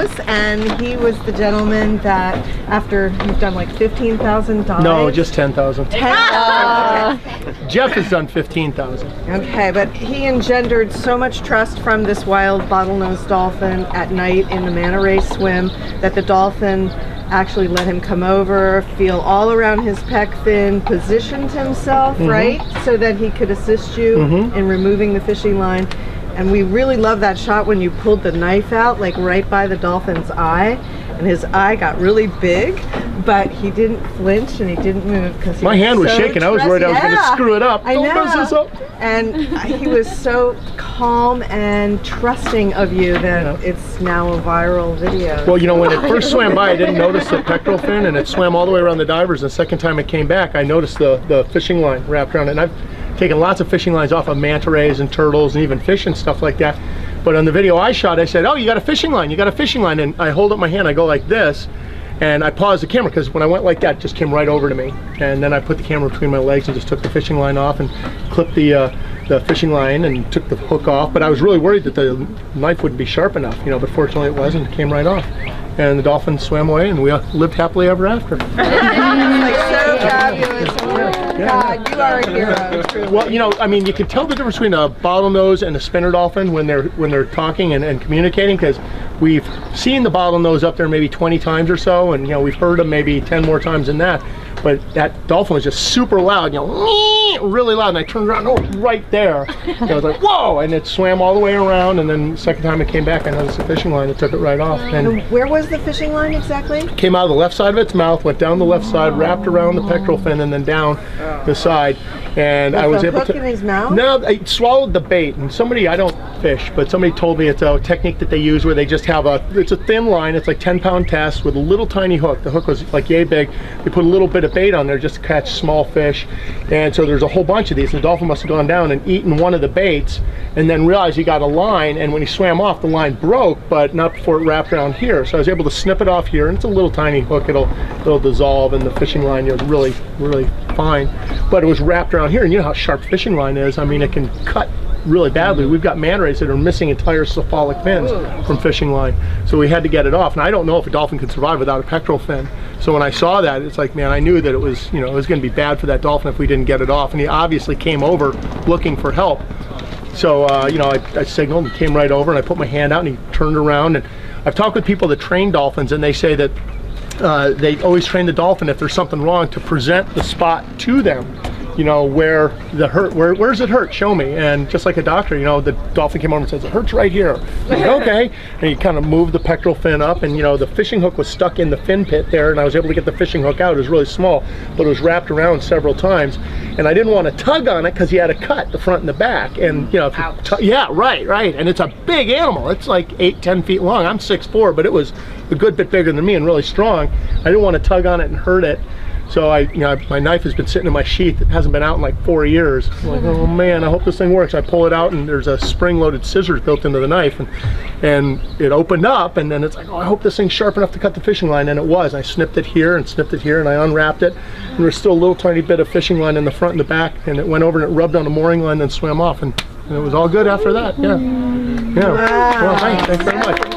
us, and he was the gentleman that after you've done like 15,000 dives. No, just 10,000. 10,000. Okay. Jeff has done 15,000. Okay, but he engendered so much trust from this wild bottlenose dolphin at night in the manta ray swim that the dolphin actually let him come over, feel all around his pec fin, positioned himself, right, so that he could assist you in removing the fishing line. And we really love that shot when you pulled the knife out, like right by the dolphin's eye, and his eye got really big, but he didn't flinch and he didn't move because my hand was shaking. I was worried I was going to screw it up. Don't mess this up. And he was so calm and trusting of you that it's now a viral video. Well, you know, when it first swam by, I didn't notice the pectoral fin, and it swam all the way around the divers. And the second time it came back, I noticed the fishing line wrapped around it. And I've taken lots of fishing lines off of manta rays and turtles and even fish and stuff like that. But on the video I shot, I said, "Oh, you got a fishing line, you got a fishing line." And I hold up my hand, I go like this, and I paused the camera because when I went like that, it just came right over to me. And then I put the camera between my legs and just took the fishing line off and clipped the fishing line and took the hook off. But I was really worried that the knife wouldn't be sharp enough, you know, but fortunately it wasn't. It came right off. And the dolphin swam away, and we lived happily ever after. Like so fabulous. God, you are a hero. Truly. Well, you know, I mean, you can tell the difference between a bottlenose and a spinner dolphin when they're talking and communicating, because we've seen the bottlenose up there maybe 20 times or so, and you know, we've heard them maybe 10 more times than that. But that dolphin was just super loud, you know, really loud, and I turned around, oh, right there. And I was like, whoa, and it swam all the way around, and then the second time it came back, I noticed the fishing line, it took it right off. And where was the fishing line exactly? Came out of the left side of its mouth, went down the left side, wrapped around the pectoral fin, and then down the side. And I was able to. Hook in his mouth? No, I swallowed the bait. And somebody, I don't fish, but somebody told me it's a technique that they use where they just have it's a thin line. It's like 10-pound test with a little tiny hook. The hook was like yay big. They put a little bit of bait on there just to catch small fish. And so there's a whole bunch of these. The dolphin must have gone down and eaten one of the baits, and then realized he got a line. And when he swam off, the line broke, but not before it wrapped around here. So I was able to snip it off here, and it's a little tiny hook. It'll dissolve, and the fishing line is really, really fine. But it was wrapped around here, and you know how sharp fishing line is. I mean, it can cut really badly. We've got manta rays that are missing entire cephalic fins from fishing line, so we had to get it off. And I don't know if a dolphin can survive without a pectoral fin. So when I saw that, it's like, man, I knew that it was, you know, it was going to be bad for that dolphin if we didn't get it off. And he obviously came over looking for help. So you know, I signaled and came right over, and I put my hand out, and he turned around. And I've talked with people that train dolphins, and they say that they always train the dolphin, if there's something wrong, to present the spot to them. You know, where the hurt, where's it hurt? Show me. And just like a doctor, you know, the dolphin came over and says, it hurts right here. Like, okay. And you kind of move the pectoral fin up, and you know, the fishing hook was stuck in the fin pit there, and I was able to get the fishing hook out. It was really small, but it was wrapped around several times. And I didn't want to tug on it because he had a cut, the front and the back. And you know, yeah, right. And it's a big animal. It's like 8-10 feet long. I'm 6'4", but it was a good bit bigger than me and really strong. I didn't want to tug on it and hurt it. So my knife has been sitting in my sheath. It hasn't been out in like 4 years. I'm like, oh man, I hope this thing works. I pull it out, and there's a spring-loaded scissors built into the knife, and it opened up, and then it's like, oh, I hope this thing's sharp enough to cut the fishing line, and it was. I snipped it here and snipped it here, and I unwrapped it, and there's still a little tiny bit of fishing line in the front and the back, and it went over and it rubbed on a mooring line, then swam off, and it was all good after that. Yeah. Wow. Well, thanks very much.